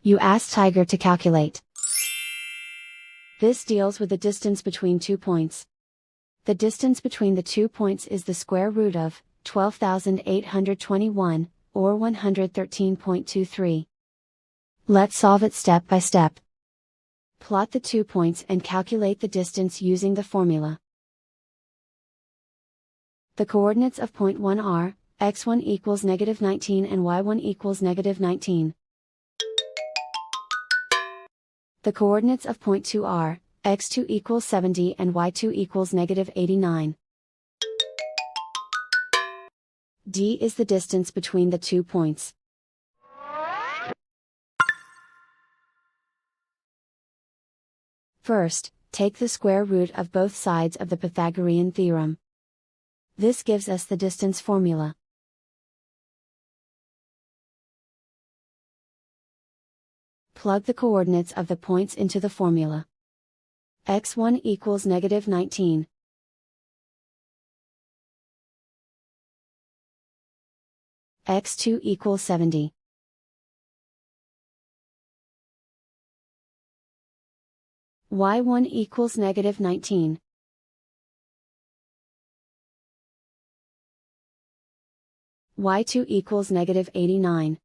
You ask Tiger to calculate. This deals with the distance between 2 points. The distance between the 2 points is the square root of 12,821, or 113.23. Let's solve it step by step. Plot the 2 points and calculate the distance using the formula. The coordinates of point 1 are, x1 equals -19 and y1 equals -19. The coordinates of point 2 are, x2 equals 70 and y2 equals -89. D is the distance between the 2 points. First, take the square root of both sides of the Pythagorean theorem. This gives us the distance formula. Plug the coordinates of the points into the formula. x1 equals -19. x2 equals 70. y1 equals -19. y2 equals -89.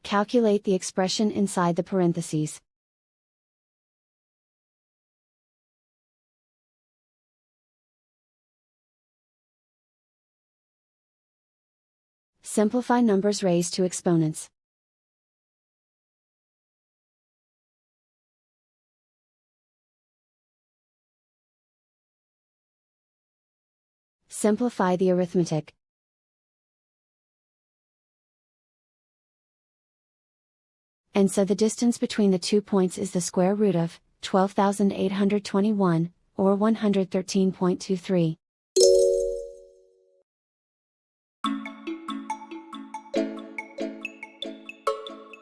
Calculate the expression inside the parentheses. Simplify numbers raised to exponents. Simplify the arithmetic. And so the distance between the 2 points is the square root of 12,821, or 113.23.